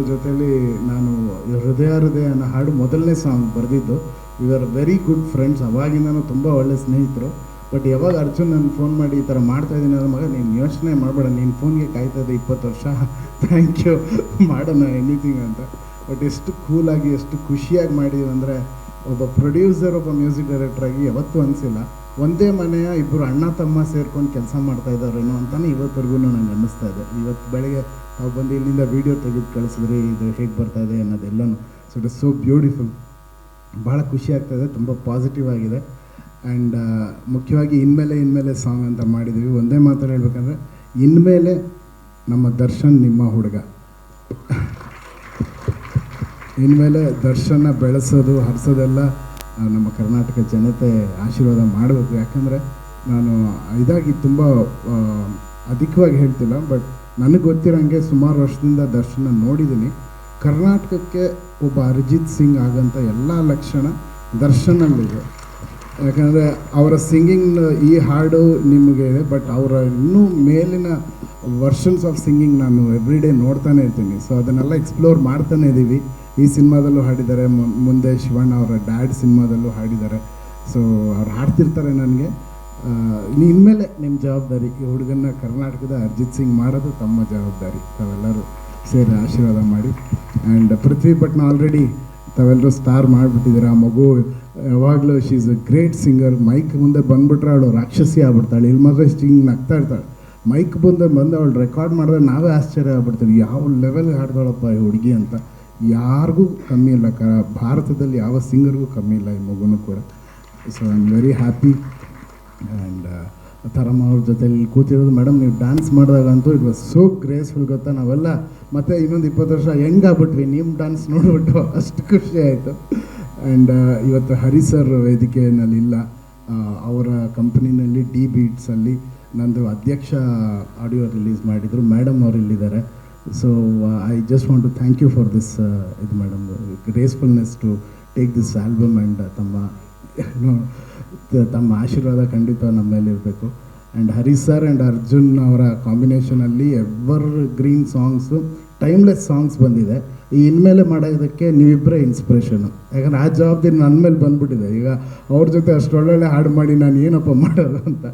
ಜೊತೆಲಿ ನಾನು ಹೃದಯ ಹೃದಯ ಅನ್ನೋ ಹಾಡು ಮೊದಲನೇ ಸಾಂಗ್ ಬರೆದಿದ್ದು. We are very good friends, ಅವಾಗಿಂದನೂ ತುಂಬ ಒಳ್ಳೆ ಸ್ನೇಹಿತರು. ಬಟ್ ಯಾವಾಗ ಅರ್ಜುನ್ ನಾನು ಫೋನ್ ಮಾಡಿ ಈ ಥರ ಮಾಡ್ತಾಯಿದ್ದೀನಿ ಅನ್ನೋ ಮಗ, ನೀನು ಯೋಚನೆ ಮಾಡಬೇಡ, ನೀನು ಫೋನ್ಗೆ ಕಾಯ್ತಾಯಿದ್ದೆ 20 ವರ್ಷ, ಥ್ಯಾಂಕ್ ಯು, ಮಾಡೋಣ ಎನಿಥಿಂಗ್ ಅಂತ. ಬಟ್ ಎಷ್ಟು ಕೂಲಾಗಿ ಎಷ್ಟು ಖುಷಿಯಾಗಿ ಮಾಡಿದ್ದೀವಿ ಅಂದರೆ, ಒಬ್ಬ ಪ್ರೊಡ್ಯೂಸರ್ ಒಬ್ಬ ಮ್ಯೂಸಿಕ್ ಡೈರೆಕ್ಟ್ರಾಗಿ ಯಾವತ್ತೂ ಅನಿಸಿಲ್ಲ ಒಂದೇ ಮನೆಯ ಇಬ್ಬರು ಅಣ್ಣ ತಮ್ಮ ಸೇರ್ಕೊಂಡು ಕೆಲಸ ಮಾಡ್ತಾಯಿದ್ದಾರೇನೋ ಅಂತಲೇ ಇವತ್ತರೆಗೂ ನಂಗೆ ಅನ್ನಿಸ್ತಾ ಇದೆ. ಇವತ್ತು ಬೆಳಗ್ಗೆ ನಾವು ಬಂದು ಇಲ್ಲಿಂದ ವೀಡಿಯೋ ತೆಗೆದು ಕಳಿಸಿದ್ರಿ, ಇದು ಹೇಗೆ ಬರ್ತಾಯಿದೆ ಅನ್ನೋದೆಲ್ಲನೂ. So it is so beautiful. ಭಾಳ ಖುಷಿ ಆಗ್ತಾಯಿದೆ, ತುಂಬ ಪಾಸಿಟಿವ್ ಆಗಿದೆ. ಆ್ಯಂಡ್ ಮುಖ್ಯವಾಗಿ ಇನ್ಮೇಲೆ ಸಾಂಗ್ ಅಂತ ಮಾಡಿದ್ದೀವಿ. ಒಂದೇ ಮಾತಲ್ಲಿ ಹೇಳ್ಬೇಕಂದ್ರೆ, ಇನ್ಮೇಲೆ ನಮ್ಮ ದರ್ಶನ್ ನಿಮ್ಮ ಹುಡುಗ. ಇನ್ಮೇಲೆ ದರ್ಶನ ಬೆಳೆಸೋದು ಹರಿಸೋದೆಲ್ಲ ನಮ್ಮ ಕರ್ನಾಟಕ ಜನತೆ ಆಶೀರ್ವಾದ ಮಾಡಬೇಕು. ಯಾಕಂದರೆ ನಾನು ಇದಾಗಿ ತುಂಬ ಅಧಿಕವಾಗಿ ಹೇಳ್ತಿಲ್ಲ, ಬಟ್ ನನಗೆ ಗೊತ್ತಿರೋಂಗೆ ಸುಮಾರು ವರ್ಷದಿಂದ ದರ್ಶನ ನೋಡಿದ್ದೀನಿ. ಕರ್ನಾಟಕಕ್ಕೆ ಒಬ್ಬ ಅರಿಜಿತ್ ಸಿಂಗ್ ಆಗೋಂಥ ಎಲ್ಲ ಲಕ್ಷಣ ದರ್ಶನಲ್ಲಿದೆ. ಯಾಕಂದರೆ ಅವರ ಸಿಂಗಿಂಗ್ ಈ ಹಾಡು ನಿಮಗೆ ಇದೆ, ಬಟ್ ಅವರ ಇನ್ನೂ ಮೇಲಿನ ವರ್ಷನ್ಸ್ ಆಫ್ ಸಿಂಗಿಂಗ್ ನಾನು ಎವ್ರಿ ಡೇ ನೋಡ್ತಾನೆ ಇರ್ತೀನಿ. ಸೊ ಅದನ್ನೆಲ್ಲ ಎಕ್ಸ್ಪ್ಲೋರ್ ಮಾಡ್ತಾನೆ ಇದ್ದೀವಿ. ಈ ಸಿನಿಮಾದಲ್ಲೂ ಹಾಡಿದ್ದಾರೆ, ಮುಂದೆ ಶಿವಣ್ಣ ಅವರ ಡ್ಯಾಡ್ ಸಿನಿಮಾದಲ್ಲೂ ಹಾಡಿದ್ದಾರೆ. ಸೊ ಅವ್ರು ಹಾಡ್ತಿರ್ತಾರೆ ನನಗೆ. ಇನ್ಮೇಲೆ ನಿಮ್ಮ ಜವಾಬ್ದಾರಿ, ಈ ಹುಡುಗನ್ನ ಕರ್ನಾಟಕದ ಅರಿಜಿತ್ ಸಿಂಗ್ ಮಾಡೋದು ತಮ್ಮ ಜವಾಬ್ದಾರಿ. ತಾವೆಲ್ಲರೂ ಸೇರಿ ಆಶೀರ್ವಾದ ಮಾಡಿ. ಆ್ಯಂಡ್ ಪೃಥ್ವಿ ಭಟ್ನ ಆಲ್ರೆಡಿ ತಾವೆಲ್ಲರೂ ಸ್ಟಾರ್ ಮಾಡಿಬಿಟ್ಟಿದ್ದೀರ. ಆ ಮಗು ಯಾವಾಗಲೂ she is a great singer. Mic ಮುಂದೆ ಬಂದುಬಿಟ್ರೆ ಅವಳು ರಾಕ್ಷಸಿ ಆಗ್ಬಿಡ್ತಾಳೆ. ಇಲ್ಲಿ ಮಾತ್ರ ಹಿಂಗೆ ನಗ್ತಾ ಇರ್ತಾಳೆ. ಮೈಕ್ ಬಂದು ಅವಳು ರೆಕಾರ್ಡ್ ಮಾಡಿದ್ರೆ ನಾವೇ ಆಶ್ಚರ್ಯ ಆಗ್ಬಿಡ್ತೀವಿ, ಯಾವ ಲೆವೆಲ್ಗೆ ಹಾಡ್ತಾಳಪ್ಪ ಈ ಹುಡುಗಿ ಅಂತ. ಯಾರಿಗೂ ಕಮ್ಮಿ ಇಲ್ಲ, ಭಾರತದಲ್ಲಿ ಯಾವ ಸಿಂಗರ್ಗೂ ಕಮ್ಮಿ ಇಲ್ಲ ಈ ಮಗುನೂ ಕೂಡ. So I am very happy. And ತರಮ್ಮ ಅವ್ರ ಜೊತೆಲಿ ಕೂತಿರೋದು, ಮೇಡಮ್ ನೀವು ಡ್ಯಾನ್ಸ್ ಮಾಡಿದಾಗಂತೂ ಇಟ್ ವಾಸ್ ಸೋ ಗ್ರೇಸ್ಫುಲ್. ಗೊತ್ತಾ, ನಾವೆಲ್ಲ ಮತ್ತೆ ಇನ್ನೊಂದು 20 ವರ್ಷ ಹೆಂಗಾಗ್ಬಿಟ್ವಿ ನಿಮ್ಮ ಡ್ಯಾನ್ಸ್ ನೋಡಿಬಿಟ್ಟು, ಅಷ್ಟು ಖುಷಿ ಆಯಿತು. ಆ್ಯಂಡ್ ಇವತ್ತು ಹರಿ ಸರ್ ವೇದಿಕೆಯಲ್ಲಿ ಇಲ್ಲ, ಅವರ ಕಂಪ್ನಿನಲ್ಲಿ ಡಿ ಬೀಟ್ಸಲ್ಲಿ ನಂದು ಅಧ್ಯಕ್ಷ ಆಡಿಯೋ ರಿಲೀಸ್ ಮಾಡಿದರು. ಮೇಡಮ್ ಅವರು ಇಲ್ಲಿದ್ದಾರೆ. So I just want to thank you for this ಇದು madam gracefulness to take this album. And ತಮ್ಮ ಆಶೀರ್ವಾದ ಖಂಡಿತ ನಮ್ಮ ಮೇಲೆ ಇರಬೇಕು. And Hari sir and Arjun ಅವರ ಕಾಂಬಿನೇಷನಲ್ಲಿ evergreen songs, timeless songs ಬಂದಿದೆ. ಈ ಇನ್ಮೇಲೆ ಮಾಡೋದಕ್ಕೆ ನೀವಿಬ್ಬರೇ ಇನ್ಸ್ಪಿರೇಷನು. ಯಾಕಂದರೆ ಆ ಜವಾಬ್ದಾರಿ ನನ್ನ ಮೇಲೆ ಬಂದುಬಿಟ್ಟಿದೆ. ಈಗ ಅವ್ರ ಜೊತೆ ಅಷ್ಟು ಒಳ್ಳೊಳ್ಳೆ ಹಾಡು ಮಾಡಿ ನಾನು ಏನಪ್ಪ ಮಾಡೋದು ಅಂತ.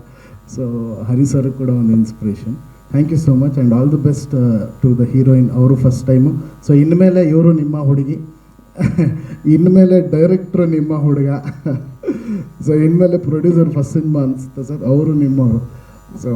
ಸೊ ಹರಿ ಸರ್ ಕೂಡ ಒಂದು inspiration. Thank you so much and all the best to the heroine. ಅವರು ಫಸ್ಟ್ ಟೈಮು. ಸೊ ಇನ್ಮೇಲೆ ಇವರು ನಿಮ್ಮ ಹುಡುಗಿ, ಇನ್ಮೇಲೆ ಡೈರೆಕ್ಟ್ರು ನಿಮ್ಮ ಹುಡುಗ, ಸೊ ಇನ್ಮೇಲೆ ಪ್ರೊಡ್ಯೂಸರ್ ಫಸ್ಟ್ ಸಿನಿಮಾ ಅನಿಸುತ್ತೆ ಸರ್, ಅವರು ನಿಮ್ಮವರು. ಸೊ